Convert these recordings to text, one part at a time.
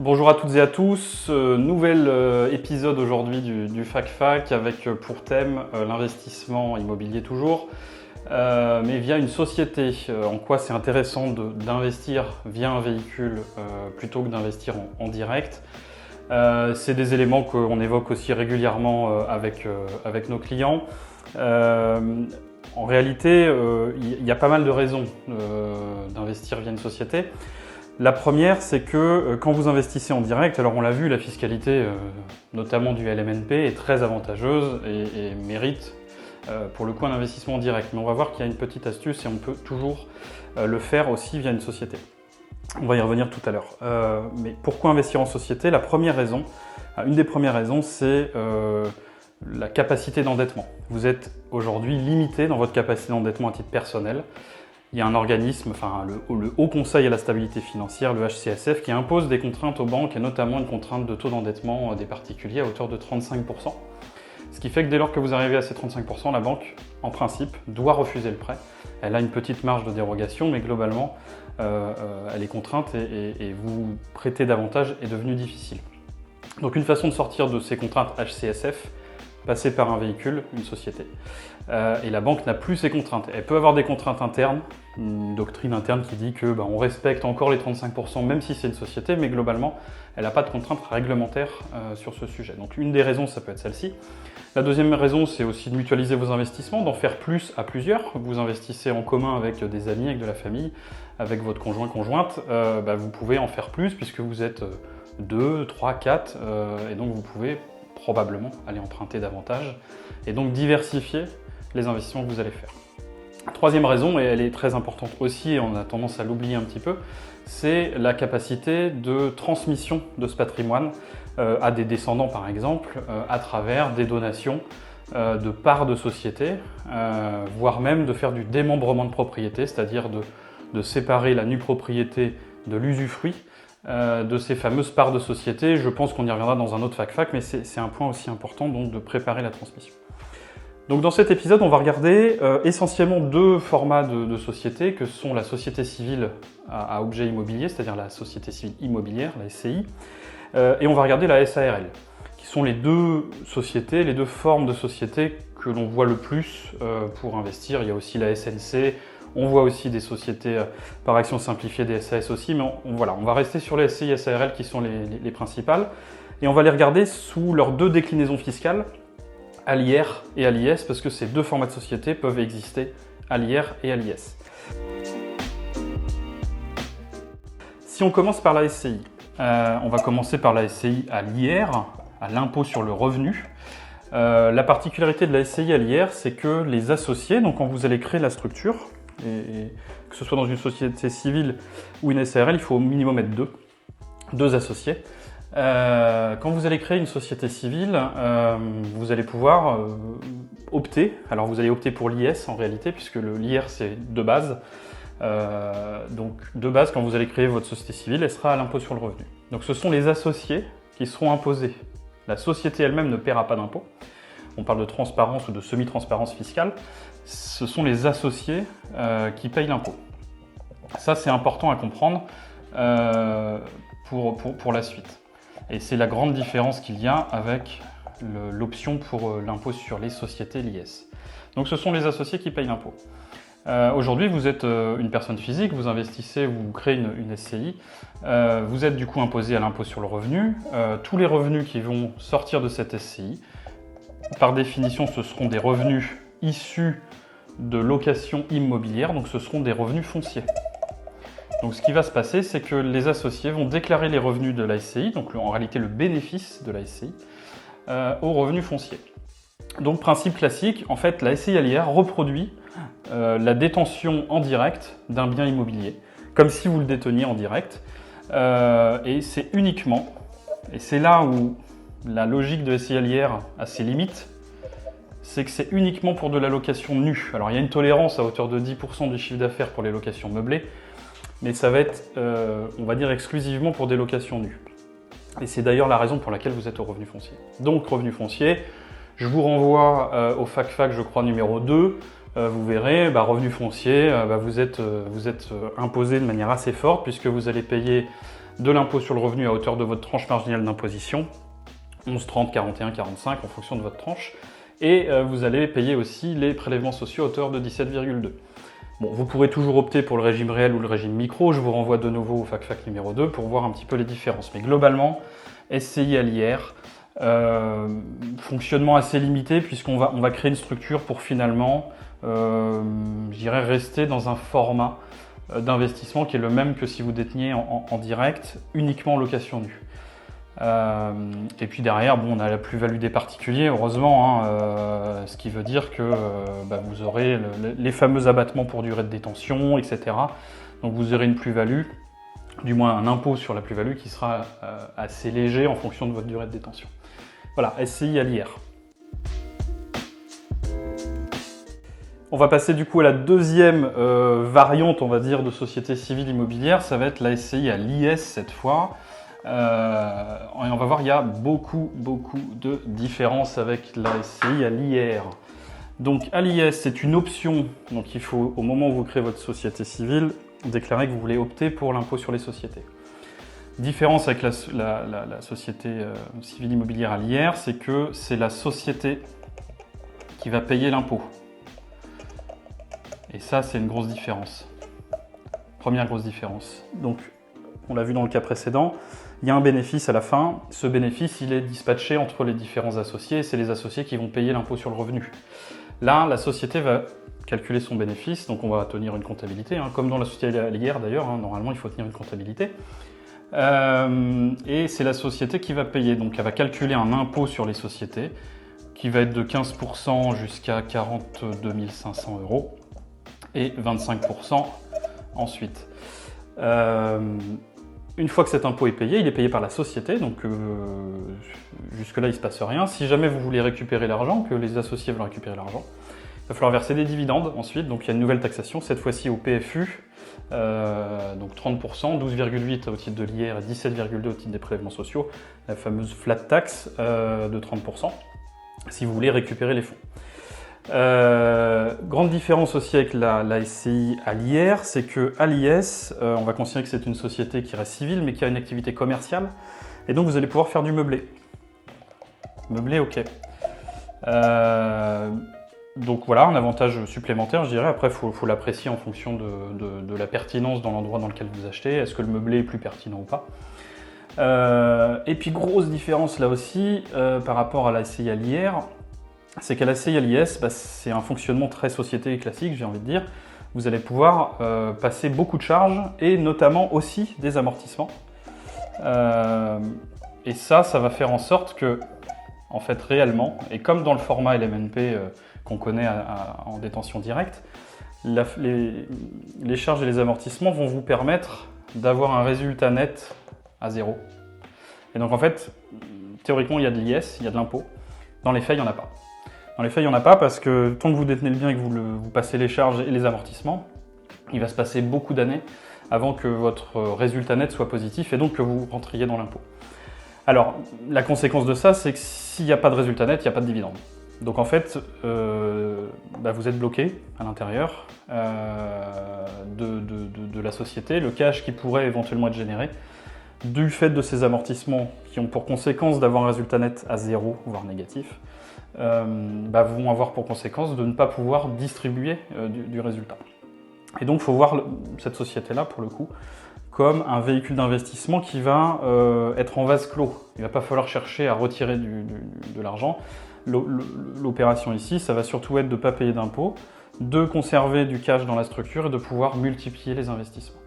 Bonjour à toutes et à tous, nouvel épisode aujourd'hui du FacFac avec pour thème l'investissement immobilier toujours, mais via une société. En quoi c'est intéressant d'investir via un véhicule plutôt que d'investir en direct. C'est des éléments qu'on évoque aussi régulièrement avec nos clients. En réalité, il y a pas mal de raisons d'investir via une société. La première, c'est que quand vous investissez en direct, alors on l'a vu, la fiscalité, notamment du LMNP, est très avantageuse et mérite pour le coup un investissement en direct. Mais on va voir qu'il y a une petite astuce et on peut toujours le faire aussi via une société. On va y revenir tout à l'heure. Mais pourquoi investir en société? La première raison, une des premières raisons, c'est la capacité d'endettement. Vous êtes aujourd'hui limité dans votre capacité d'endettement à titre personnel. Il y a un organisme, le Haut Conseil à la stabilité financière, le HCSF, qui impose des contraintes aux banques et notamment une contrainte de taux d'endettement des particuliers à hauteur de 35%. Ce qui fait que dès lors que vous arrivez à ces 35%, la banque, en principe, doit refuser le prêt. Elle a une petite marge de dérogation, mais globalement, elle est contrainte et vous prêter davantage est devenu difficile. Donc une façon de sortir de ces contraintes HCSF, passer par un véhicule, une société. Et la banque n'a plus ces contraintes. Elle peut avoir des contraintes internes, une doctrine interne qui dit que on respecte encore les 35% même si c'est une société, mais globalement, elle n'a pas de contraintes réglementaires sur ce sujet. Donc une des raisons, ça peut être celle-ci. La deuxième raison, c'est aussi de mutualiser vos investissements, d'en faire plus à plusieurs. Vous investissez en commun avec des amis, avec de la famille, avec votre conjoint-conjointe, vous pouvez en faire plus puisque vous êtes 2, 3, 4, et donc vous pouvez probablement aller emprunter davantage et donc diversifier les investissements que vous allez faire. Troisième raison, et elle est très importante aussi et on a tendance à l'oublier un petit peu, c'est la capacité de transmission de ce patrimoine à des descendants par exemple, à travers des donations de parts de société, voire même de faire du démembrement de propriété, c'est-à-dire de séparer la nue propriété de l'usufruit de ces fameuses parts de société. Je pense qu'on y reviendra dans un autre FacFac, mais c'est un point aussi important donc de préparer la transmission. Donc dans cet épisode, on va regarder essentiellement deux formats de sociétés, que sont la société civile à objet immobilier, c'est-à-dire la société civile immobilière, la SCI, et on va regarder la SARL, qui sont les deux sociétés, les deux formes de sociétés que l'on voit le plus pour investir. Il y a aussi la SNC, on voit aussi des sociétés par action simplifiée, des SAS aussi, mais on va rester sur les SCI et SARL qui sont les principales, et on va les regarder sous leurs deux déclinaisons fiscales, à l'IR et à l'IS, parce que ces deux formats de société peuvent exister à l'IR et à l'IS. Si on commence par la SCI, on va commencer par la SCI à l'IR, à l'impôt sur le revenu. La particularité de la SCI à l'IR, c'est que les associés, donc quand vous allez créer la structure, et que ce soit dans une société civile ou une SARL, il faut au minimum être deux associés. Quand vous allez créer une société civile, vous allez pouvoir opter. Alors vous allez opter pour l'IS en réalité, puisque l'IR c'est de base. Donc de base, quand vous allez créer votre société civile, elle sera à l'impôt sur le revenu. Donc ce sont les associés qui seront imposés. La société elle-même ne paiera pas d'impôt. On parle de transparence ou de semi-transparence fiscale. Ce sont les associés qui payent l'impôt. Ça c'est important à comprendre pour la suite. Et c'est la grande différence qu'il y a avec l'option pour l'impôt sur les sociétés, l'IS. Donc ce sont les associés qui payent l'impôt. Aujourd'hui, vous êtes une personne physique, vous investissez, vous créez une SCI, vous êtes du coup imposé à l'impôt sur le revenu. Tous les revenus qui vont sortir de cette SCI, par définition, ce seront des revenus issus de location immobilière, donc ce seront des revenus fonciers. Donc ce qui va se passer, c'est que les associés vont déclarer les revenus de la SCI, donc en réalité le bénéfice de la SCI, aux revenus fonciers. Donc principe classique, en fait la SCI à l'IR reproduit la détention en direct d'un bien immobilier, comme si vous le déteniez en direct, et c'est uniquement, et c'est là où la logique de SCI à l'IR a ses limites, c'est que c'est uniquement pour de la location nue. Alors il y a une tolérance à hauteur de 10% du chiffre d'affaires pour les locations meublées, mais ça va être, on va dire, exclusivement pour des locations nues. Et c'est d'ailleurs la raison pour laquelle vous êtes au revenu foncier. Donc, revenu foncier, je vous renvoie au FacFac, je crois, numéro 2. Vous verrez, revenu foncier, vous êtes imposé de manière assez forte puisque vous allez payer de l'impôt sur le revenu à hauteur de votre tranche marginale d'imposition, 11, 30, 41, 45 en fonction de votre tranche, et vous allez payer aussi les prélèvements sociaux à hauteur de 17,2. Bon, vous pourrez toujours opter pour le régime réel ou le régime micro, je vous renvoie de nouveau au FACFAC numéro 2 pour voir un petit peu les différences. Mais globalement, SCI à l'IR, fonctionnement assez limité puisqu'on va créer une structure pour finalement, je dirais, rester dans un format d'investissement qui est le même que si vous déteniez en direct, uniquement en location nue. Et puis derrière, bon, on a la plus-value des particuliers, heureusement, hein, ce qui veut dire que vous aurez les fameux abattements pour durée de détention, etc. Donc vous aurez une plus-value, du moins un impôt sur la plus-value qui sera assez léger en fonction de votre durée de détention. Voilà, SCI à l'IR. On va passer du coup à la deuxième variante, on va dire, de société civile immobilière, ça va être la SCI à l'IS cette fois. Et on va voir, il y a beaucoup de différences avec la SCI à l'IR. Donc à l'IS, c'est une option, donc il faut, au moment où vous créez votre société civile, déclarer que vous voulez opter pour l'impôt sur les sociétés. Différence avec la société civile immobilière à l'IR, c'est que c'est la société qui va payer l'impôt. Et ça, c'est une grosse différence. Première grosse différence. Donc, on l'a vu dans le cas précédent, il y a un bénéfice à la fin. Ce bénéfice, il est dispatché entre les différents associés et c'est les associés qui vont payer l'impôt sur le revenu. Là, la société va calculer son bénéfice, donc on va tenir une comptabilité, hein, comme dans la société à l'IR d'ailleurs, hein, normalement il faut tenir une comptabilité. Et c'est la société qui va payer, donc elle va calculer un impôt sur les sociétés qui va être de 15% jusqu'à 42 500 € et 25% ensuite. Une fois que cet impôt est payé, il est payé par la société, donc jusque-là il ne se passe rien. Si jamais vous voulez récupérer l'argent, que les associés veulent récupérer l'argent, il va falloir verser des dividendes ensuite, donc il y a une nouvelle taxation, cette fois-ci au PFU, donc 30%, 12,8 au titre de l'IR et 17,2 au titre des prélèvements sociaux, la fameuse flat tax de 30%, si vous voulez récupérer les fonds. Grande différence aussi avec la SCI à l'IR, c'est qu'à l'IS, on va considérer que c'est une société qui reste civile mais qui a une activité commerciale et donc vous allez pouvoir faire du meublé. Meublé, ok. Donc voilà, un avantage supplémentaire, je dirais. Après, il faut l'apprécier en fonction de la pertinence dans l'endroit dans lequel vous achetez. Est-ce que le meublé est plus pertinent ou pas? Et puis, grosse différence là aussi par rapport à la SCI à l'IR, c'est qu'à la SCI à l'IS, c'est un fonctionnement très société classique, j'ai envie de dire. Vous allez pouvoir passer beaucoup de charges et notamment aussi des amortissements. Et ça va faire en sorte que, en fait, réellement, et comme dans le format LMNP qu'on connaît en détention directe, les charges et les amortissements vont vous permettre d'avoir un résultat net à zéro. Et donc en fait, théoriquement, il y a de l'IS, il y a de l'impôt. Dans les faits, il n'y en a pas. Dans les faits, il n'y en a pas parce que tant que vous détenez le bien et que vous passez les charges et les amortissements, il va se passer beaucoup d'années avant que votre résultat net soit positif et donc que vous rentriez dans l'impôt. Alors, la conséquence de ça, c'est que s'il n'y a pas de résultat net, il n'y a pas de dividende. Donc en fait, vous êtes bloqué à l'intérieur de la société. Le cash qui pourrait éventuellement être généré du fait de ces amortissements qui ont pour conséquence d'avoir un résultat net à zéro, voire négatif, vont avoir pour conséquence de ne pas pouvoir distribuer du résultat. Et donc il faut voir cette société-là, pour le coup, comme un véhicule d'investissement qui va être en vase clos. Il ne va pas falloir chercher à retirer de l'argent. L'opération ici, ça va surtout être de ne pas payer d'impôts, de conserver du cash dans la structure et de pouvoir multiplier les investissements.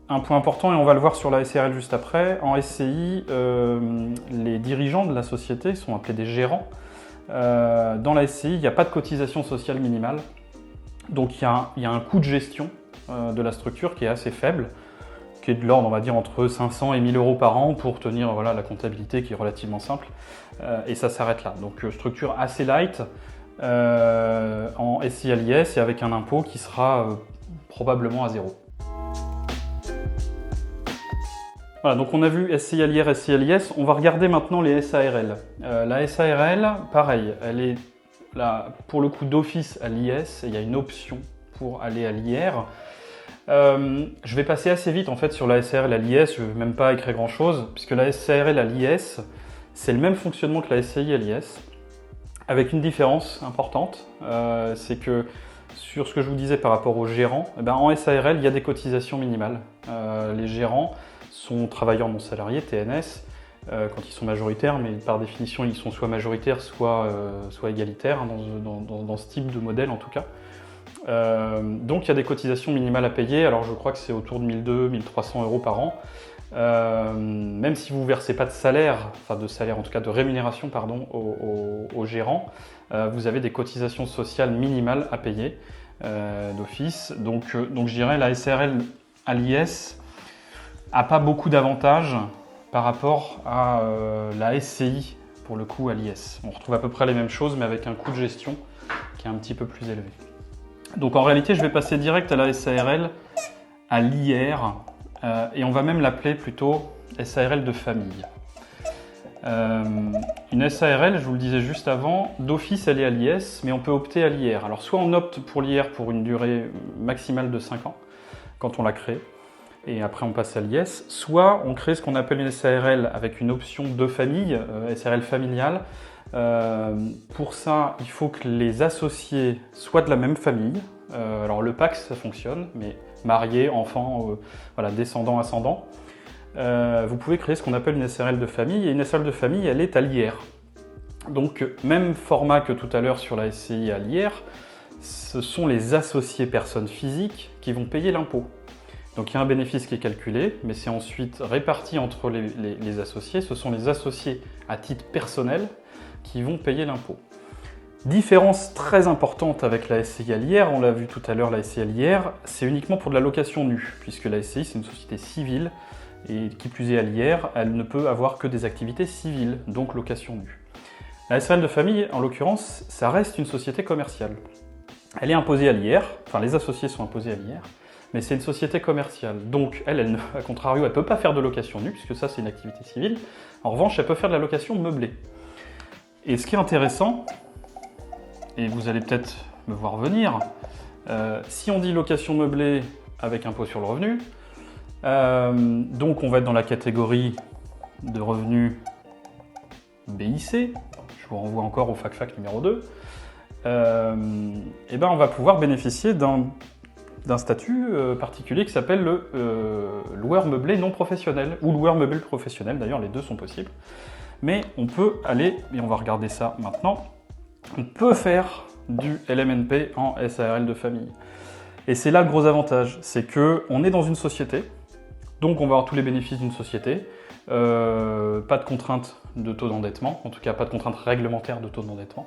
Un point important, et on va le voir sur la SRL juste après, en SCI, les dirigeants de la société sont appelés des gérants. Dans la SCI, il n'y a pas de cotisation sociale minimale, donc il y a un coût de gestion de la structure qui est assez faible, qui est de l'ordre, on va dire, entre 500 et 1000 € par an pour tenir la comptabilité qui est relativement simple, et ça s'arrête là. Donc structure assez light en SCI à l'IS et avec un impôt qui sera probablement à zéro. Voilà, donc on a vu SCI à l'IR, SCI à l'IS, on va regarder maintenant les SARL. La SARL, pareil, elle est là pour le coup d'office à l'IS et il y a une option pour aller à l'IR. Je vais passer assez vite en fait sur la SARL et l'IS, je ne vais même pas écrire grand chose, puisque la SARL et l'IS, c'est le même fonctionnement que la SCI et l'IS, avec une différence importante, c'est que sur ce que je vous disais par rapport aux gérants, en SARL, il y a des cotisations minimales. Les gérants sont travailleurs non salariés, TNS, quand ils sont majoritaires, mais par définition, ils sont soit majoritaires, soit égalitaires, hein, dans ce type de modèle en tout cas. Donc il y a des cotisations minimales à payer, alors je crois que c'est autour de 1200-1300 € par an. Même si vous ne versez pas de salaire, enfin de salaire en tout cas de rémunération pardon, aux gérants, vous avez des cotisations sociales minimales à payer d'office. Donc je dirais la SARL à l'IS n'a pas beaucoup d'avantages par rapport à la SCI pour le coup à l'IS. On retrouve à peu près les mêmes choses mais avec un coût de gestion qui est un petit peu plus élevé. Donc en réalité je vais passer direct à la SARL, à l'IR, et on va même l'appeler plutôt SARL de famille. Une SARL, je vous le disais juste avant, d'office elle est à l'IS, mais on peut opter à l'IR. Alors soit on opte pour l'IR pour une durée maximale de 5 ans, quand on la crée, et après on passe à l'IS, soit on crée ce qu'on appelle une SARL avec une option de famille, SARL familiale. Pour ça, il faut que les associés soient de la même famille. Alors le PACS, ça fonctionne, mais mariés, enfants, voilà, descendants, ascendants. Vous pouvez créer ce qu'on appelle une SARL de famille, et une SARL de famille, elle est à l'IR. Donc, même format que tout à l'heure sur la SCI à l'IR, ce sont les associés personnes physiques qui vont payer l'impôt. Donc il y a un bénéfice qui est calculé, mais c'est ensuite réparti entre les associés. Ce sont les associés à titre personnel qui vont payer l'impôt. Différence très importante avec la SCI à l'IR, on l'a vu tout à l'heure, la SCI à l'IR, c'est uniquement pour de la location nue, puisque la SCI c'est une société civile, et qui plus est à l'IR, elle ne peut avoir que des activités civiles, donc location nue. La SARL de famille, en l'occurrence, ça reste une société commerciale. Elle est imposée à l'IR, enfin les associés sont imposés à l'IR, mais c'est une société commerciale. Donc elle, à contrario, elle ne peut pas faire de location nue, puisque ça c'est une activité civile. En revanche, elle peut faire de la location meublée. Et ce qui est intéressant, et vous allez peut-être me voir venir, si on dit location meublée avec impôt sur le revenu, donc on va être dans la catégorie de revenus BIC, je vous renvoie encore au FACFAC numéro 2, et on va pouvoir bénéficier d'un statut particulier qui s'appelle le loueur meublé non professionnel, ou loueur meublé professionnel, d'ailleurs les deux sont possibles. Mais on peut aller, et on va regarder ça maintenant, on peut faire du LMNP en SARL de famille. Et c'est là le gros avantage, c'est qu'on est dans une société, donc on va avoir tous les bénéfices d'une société, pas de contrainte de taux d'endettement, en tout cas pas de contrainte réglementaire de taux d'endettement.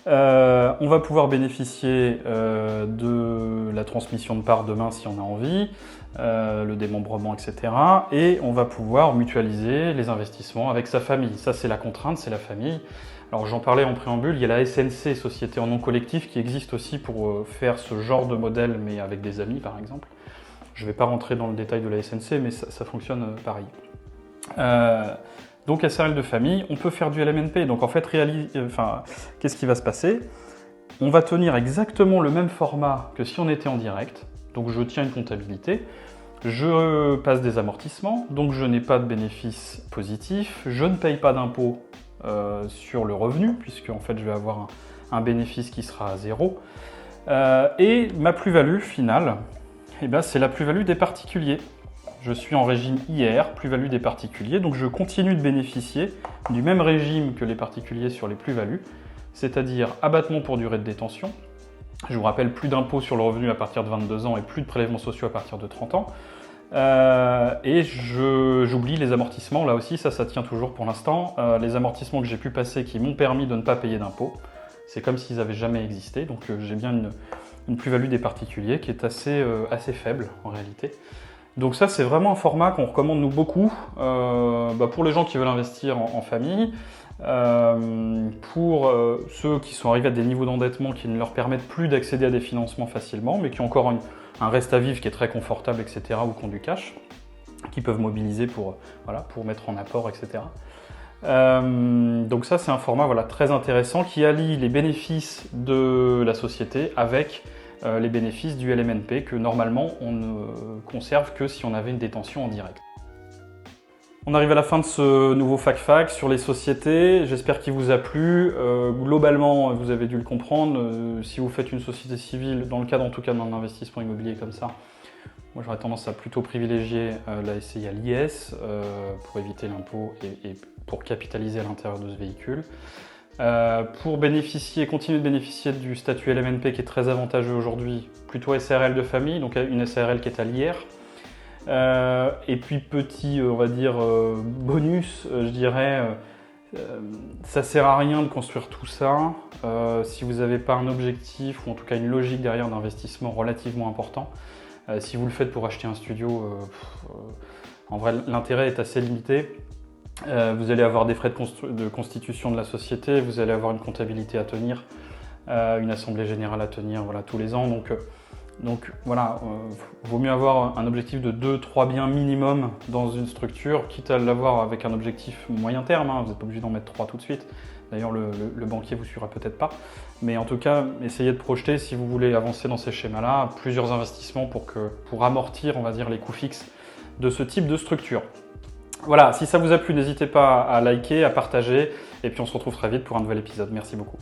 On va pouvoir bénéficier de la transmission de parts demain si on a envie, le démembrement, etc. Et on va pouvoir mutualiser les investissements avec sa famille. Ça, c'est la contrainte, c'est la famille. Alors j'en parlais en préambule, il y a la SNC, Société en nom collectif, qui existe aussi pour faire ce genre de modèle, mais avec des amis par exemple. Je ne vais pas rentrer dans le détail de la SNC, mais ça fonctionne pareil. Donc SARL de famille, on peut faire du LMNP. Donc en fait, qu'est-ce qui va se passer? On va tenir exactement le même format que si on était en direct. Donc je tiens une comptabilité, je passe des amortissements, donc je n'ai pas de bénéfice positif, je ne paye pas d'impôt sur le revenu, puisque en fait je vais avoir un bénéfice qui sera à 0. Et ma plus-value finale, c'est la plus-value des particuliers. Je suis en régime IR, plus-value des particuliers, donc je continue de bénéficier du même régime que les particuliers sur les plus-values, c'est-à-dire abattement pour durée de détention. Je vous rappelle, plus d'impôts sur le revenu à partir de 22 ans et plus de prélèvements sociaux à partir de 30 ans. Et j'oublie les amortissements, là aussi ça tient toujours pour l'instant. Les amortissements que j'ai pu passer qui m'ont permis de ne pas payer d'impôts, c'est comme s'ils n'avaient jamais existé, donc j'ai bien une plus-value des particuliers qui est assez faible en réalité. Donc ça c'est vraiment un format qu'on recommande nous beaucoup pour les gens qui veulent investir en famille, pour ceux qui sont arrivés à des niveaux d'endettement qui ne leur permettent plus d'accéder à des financements facilement, mais qui ont encore un reste à vivre qui est très confortable, etc., ou qui ont du cash, qui peuvent mobiliser pour mettre en apport, etc. Donc ça c'est un format très intéressant qui allie les bénéfices de la société avec les bénéfices du LMNP que normalement on ne conserve que si on avait une détention en direct. On arrive à la fin de ce nouveau FacFac sur les sociétés, j'espère qu'il vous a plu. Globalement, vous avez dû le comprendre, si vous faites une société civile, dans le cadre en tout cas d'un investissement immobilier comme ça, moi j'aurais tendance à plutôt privilégier la SCI à l'IS pour éviter l'impôt et pour capitaliser à l'intérieur de ce véhicule. Pour continuer de bénéficier du statut LMNP qui est très avantageux aujourd'hui, plutôt SARL de famille, donc une SARL qui est à l'IR. Et puis petit, on va dire, bonus, je dirais, ça sert à rien de construire tout ça si vous n'avez pas un objectif ou en tout cas une logique derrière d'investissement relativement important. Si vous le faites pour acheter un studio, en vrai l'intérêt est assez limité. Vous allez avoir des frais de constitution de la société, vous allez avoir une comptabilité à tenir, une assemblée générale à tenir voilà, tous les ans. Donc voilà, vaut mieux avoir un objectif de 2-3 biens minimum dans une structure, quitte à l'avoir avec un objectif moyen terme, hein, vous n'êtes pas obligé d'en mettre 3 tout de suite. D'ailleurs, le banquier vous suivra peut-être pas. Mais en tout cas, essayez de projeter, si vous voulez avancer dans ces schémas-là, plusieurs investissements pour amortir, on va dire, les coûts fixes de ce type de structure. Voilà, si ça vous a plu, n'hésitez pas à liker, à partager, et puis on se retrouve très vite pour un nouvel épisode. Merci beaucoup.